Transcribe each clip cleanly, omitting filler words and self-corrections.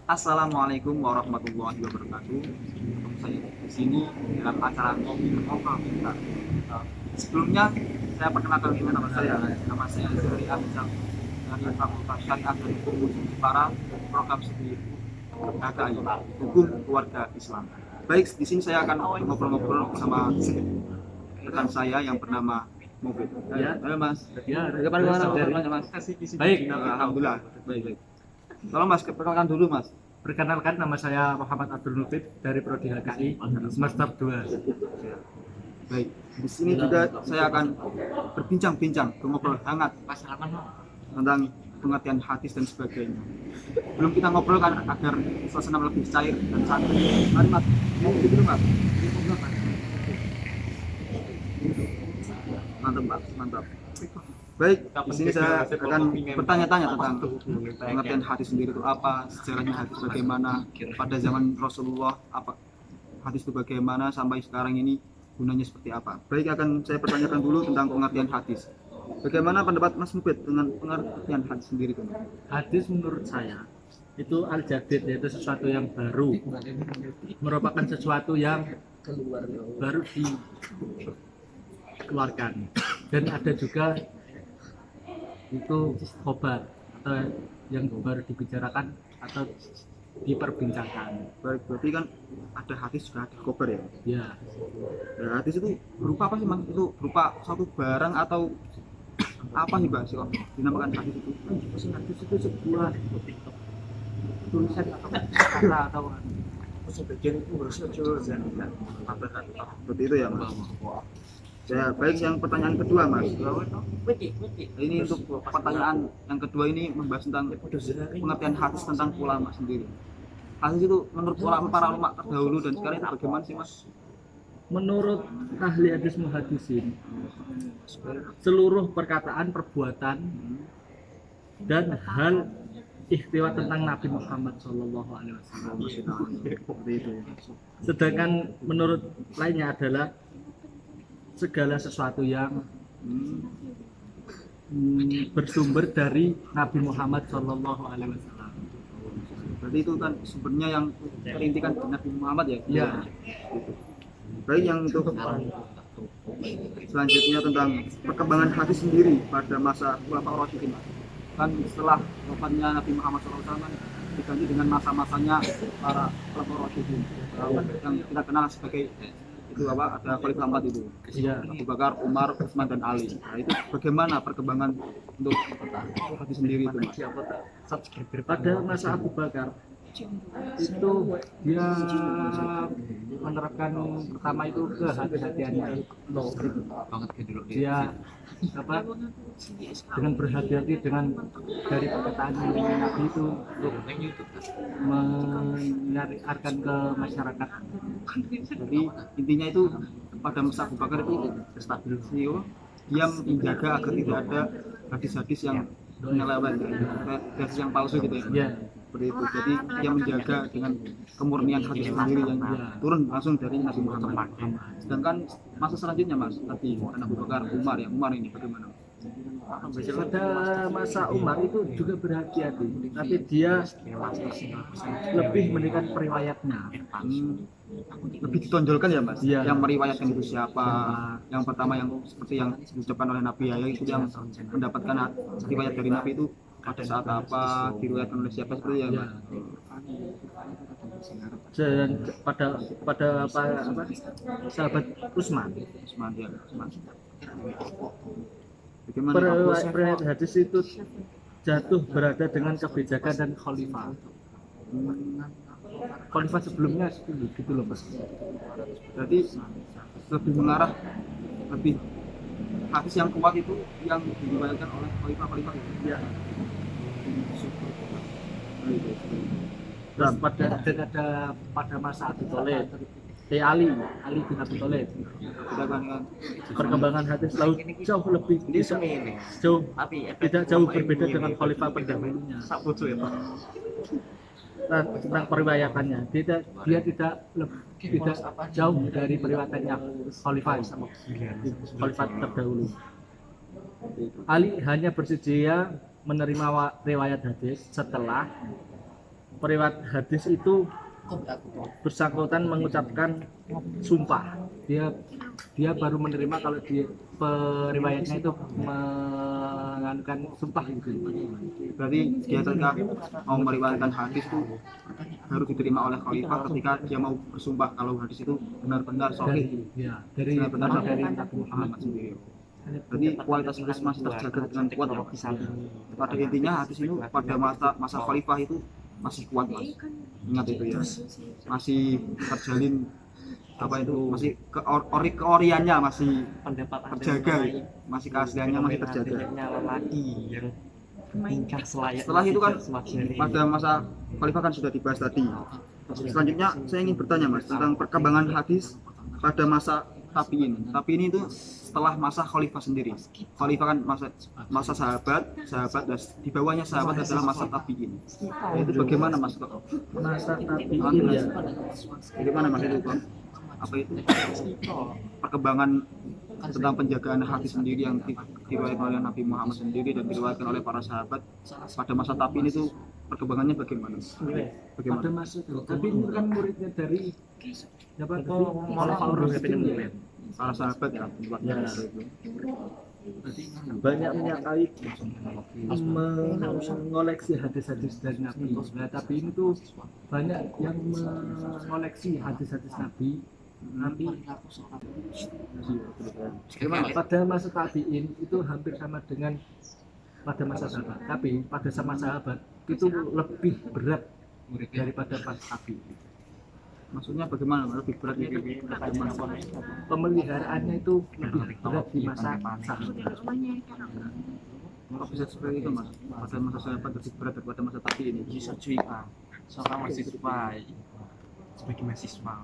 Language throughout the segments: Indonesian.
Assalamualaikum warahmatullahi wabarakatuh. Untuk saya di sini dalam acara ngopi lokal kita. Sebelumnya saya perkenalkan dulu nama saya. Nama saya Zuri Abizal dari Fakultas Syariah dan Hukum Jepara, program studi HKI Hukum Keluarga Islam. Baik, di sini saya akan ngobrol-ngobrol sama rekan saya yang bernama Mufid. Ya, halo Mas. Ya, Bagaimana Mas? baik. Alhamdulillah. Baik. Tolong Mas, perkenalkan dulu Mas. Perkenalkan, nama saya Muhammad Abdul Nufid dari Prodi HKI semester 2. Baik, di sini juga saya akan berbincang-bincang, ngobrol hangat tentang pengertian hadis dan sebagainya. Belum kita ngobrol kan agar suasana lebih cair dan santai. Mari Mas, mau gitu Mas. Mantap Mas, mantap. Baik, di sini saya akan bertanya-tanya tentang pengertian hadis sendiri itu apa, sejarahnya hadis bagaimana, pada zaman Rasulullah apa hadis itu bagaimana sampai sekarang ini gunanya seperti apa. Baik, akan saya pertanyakan dulu tentang pengertian hadis. Bagaimana pendapat Mas Mubed dengan pengertian hadis sendiri itu? Hadis menurut saya itu al-jadid, yaitu sesuatu yang baru, merupakan sesuatu yang baru dikeluarkan. Dan ada juga itu khobar atau yang baru dibicarakan atau diperbincangkan. Baik, berarti kan ada hadis juga ada khobar ya. Ya, Nah, hadis itu berupa apa sih Mas? Itu berupa suatu barang atau apa sih Mas? Kok dinamakan hadis itu? hadis itu sebuah tulisan atau kata atau Seperti itu ya Mas. Ya, baik, yang pertanyaan kedua Mas. Ini untuk pertanyaan yang kedua ini membahas tentang pengertian hadis tentang ulama sendiri. Hadis itu menurut para ulama terdahulu dan sekarang itu bagaimana sih Mas? menurut ahli hadis muhadisin, seluruh perkataan, perbuatan, dan hal istiwa tentang Nabi Muhammad SAW. Seperti itu ya. Sedangkan menurut lainnya adalah segala sesuatu yang bersumber dari Nabi Muhammad SAW. Berarti itu kan sumbernya yang terintikan di Nabi Muhammad ya? Ya, Baik, yang untuk selanjutnya tentang perkembangan hadis sendiri pada masa Khulafaur Rasyidin. Kan setelah wafatnya Nabi Muhammad SAW kan diganti dengan masa-masanya para Khulafaur Rasyidin yang kita kenal sebagai itu apa, ada khalifah 4 itu, ya. Abu Bakar, Umar, Utsman dan Ali. Nah, itu bagaimana perkembangan untuk hadis sendiri itu Mas? Pada masa Abu Bakar itu dia menerapkan pertama itu kehati-hatiannya. Dia apa dengan berhati-hati dengan dari perkataan Nabi itu untuk menarikan ke masyarakat. Jadi intinya itu pada masa Abu Bakar itu stabilisasi, dia menjaga agar tidak ada hadis-hadis yang menyeleweng, hadis yang palsu gitu ya. Ya, Seperti itu. Jadi dia menjaga dengan kemurnian hadis sendiri yang turun langsung dari Nabi Muhammad. Sedangkan masa selanjutnya Mas, tadi Abu Bakar, Umar ya, Umar ini bagaimana? pada masa Umar itu juga berhati-hati, tapi dia lebih menekan periwayatnya. Lebih ditonjolkan ya Mas, Iya. yang meriwayatkan itu siapa. Yang pertama yang seperti yang diucapkan oleh Nabi Yahya itu yang mendapatkan riwayat dari Nabi itu pada saat apa, diriwayatkan oleh siapa, seperti ya Mas. Dan pada apa sahabat Utsman, Usman ya, Usman. Bagaimana periwayat hadis itu jatuh berada dengan kebijakan dan khalifah. Khalifah sebelumnya gitu loh Mas. berarti lebih mengarah, lebih hadis yang kuat itu yang diriwayatkan oleh khalifah-khalifah itu. Ya. Terus ada pada masa Abu Thalib, Ali bin Abi Thalib, perkembangan hadis lalu jauh lebih jauh tidak jauh berbeda dengan khalifah pendahulunya. Nah, tentang periwayatannya, dia tidak jauh dari periwayatannya khalifah terdahulu. Ali hanya bersedia menerima riwayat hadis setelah periwayat hadis itu bersangkutan mengucapkan sumpah. Dia baru menerima kalau di periwayatnya itu menganukan sumpah gitu. Berarti dia ketika mau meriwayatkan hadis itu harus diterima oleh khalifah ketika dia mau bersumpah kalau hadis itu benar-benar sahih. Dari Benar-benar dari dari Nabi Muhammad sendiri. Jadi kualitas hadis masih terjaga dengan kuat ya Mas. Pada intinya hadis itu pada masa khalifah itu masih kuat Mas. Ingat itu ya. Masih terjalin apa itu, masih keoriannya masih terjaga, masih keasliannya masih terjaga. Setelah itu kan pada masa khalifah kan sudah dibahas tadi. Selanjutnya saya ingin bertanya Mas tentang perkembangan hadis pada masa tabi'in. Tabi'in itu setelah masa khalifah sendiri. Khalifah kan masa sahabat dan di bawahnya sahabat adalah masa tabi'in. Itu bagaimana Mas kok? masa tabi'in ya. Bagaimana Mas itu kok? Apa itu? Perkembangan tentang penjagaan hadis sendiri yang diriwayatkan oleh Nabi Muhammad sendiri dan diriwayatkan oleh para sahabat pada masa tabi'in itu perkembangannya bagaimana? Pada masa tabi'in kan muridnya dari siapa tuh? Para sahabat ya. Banyak menyangkali mengoleksi hadis-hadis dari Nabi. Nah, tapi ini tuh banyak yang mengoleksi hadis-hadis Nabi. Pada masa tabi'in itu hampir sama dengan pada masa sahabat. Tapi pada sama sahabat itu lebih berat daripada pas tabi'in. Maksudnya bagaimana? Lebih berat itu Pemeliharaannya itu lebih berat di masa sahabat. kok bisa seperti itu Mas? Pada masa sahabat lebih berat daripada masa tabi'in ini. Bisa cuy Pak, seorang mahasiswa sebagai mahasiswa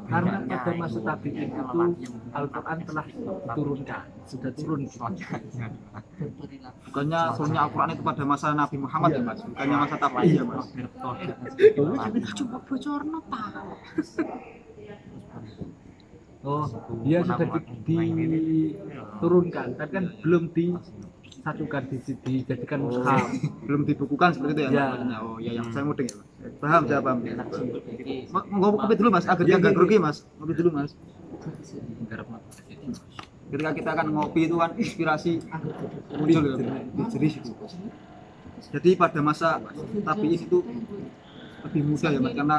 Karena pada masa tabi'in itu Al-Quran telah diturunkan, sudah turun. Bukannya turunnya Al-Quran itu pada masa Nabi Muhammad ya Mas? Bukannya masa tabi'in ya Mas? Coba bocorno Pak. Oh, dia sudah diturunkan, tapi kan belum disatukan, dijadikan mushaf. Belum dibukukan seperti itu ya? Ya. Maksudnya? Oh iya, yang saya mudeng ya Mas. Paham, saya paham. Mau kopi dulu Mas, agar dia nggak grogi Mas. Kopi dulu Mas. Ketika kita akan ngopi itu kan inspirasi muncul gitu, jeris itu. Jadi pada masa tabi'in itu lebih mudah ya Mas, karena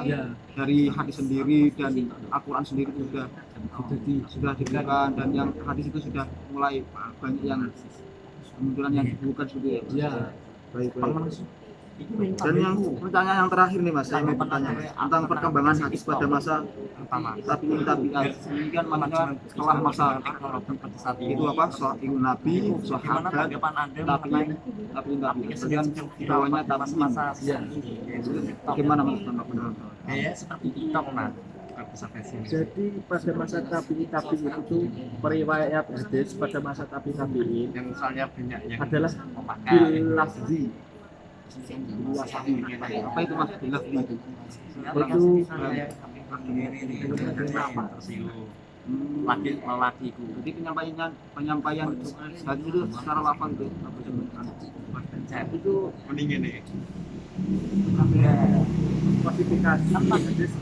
dari hadis sendiri dan Al-Quran sendiri sudah dibukukan, dan yang hadis itu sudah mulai banyak yang kemunculan yang dibukukan seperti itu ya. Baik. Dan yang pertanyaan yang terakhir nih Mas, saya mau bertanya tentang perkembangan hadis pada masa tabi'in. Ini kan maksudnya setelah masa itu apa? Soal Nabi, sahabat, tabi'in, dan di bawahnya tabi'in. Bagaimana Mas? kayak seperti TikTok Mas. Jadi pada masa tabi'in itu periwayat hadis pada masa tabi'in yang misalnya banyak yang adalah memakai bil lafzi. Apa itu Mas? Bilafzi itu? Itu lakiku. Jadi penyampaian hadis itu secara lafaz itu apa sebenarnya? Itu mendingin nih. klasifikasi hadis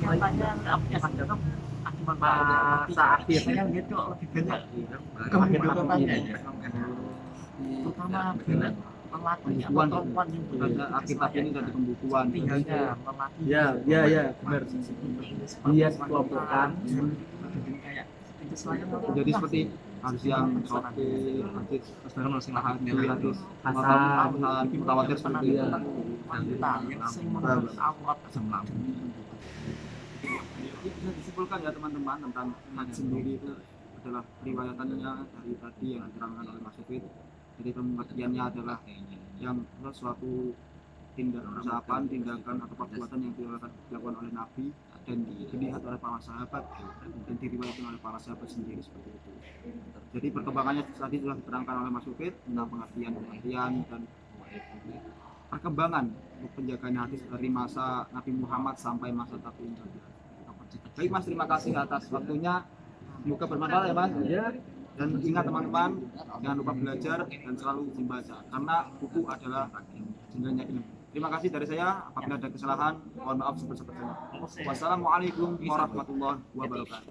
masa akhir Yang gitu lebih banyak. Kemudian Terutama dengan lelaki atau Pembukuan perempuan yang pada akhir tabi'in itu ada pembukuan. tinggalnya lelaki. ya benar dia kelompokkan Kayak itu selain Jadi seperti hadis yang sahih, hadis sebenarnya masing hadis Hasan, mutawatir seperti itu. yang sering menurut Allah kesemlam. Jadi bisa disimpulkan ya teman-teman tentang hadis sendiri itu adalah riwayatannya dari tadi yang diterangkan oleh Mas Sufit. Jadi pengertiannya adalah yang suatu tindakan atau perbuatan yang dilakukan oleh Nabi dan dilihat oleh para sahabat dan diriwayatkan oleh para sahabat sendiri seperti itu. Jadi perkembangannya tadi telah diterangkan oleh Mas Sufit tentang pengertian dan perkembangan untuk penjagaan hadis dari masa Nabi Muhammad sampai masa tabi'in. Baik Mas, terima kasih atas waktunya. Semoga bermanfaat ya Mas. ya Dan ingat teman-teman, jangan lupa belajar dan selalu membaca karena buku adalah sendirinya ilmu. Terima kasih dari saya. Apabila ada kesalahan, mohon maaf sebesar-besarnya. Wassalamualaikum warahmatullahi wabarakatuh.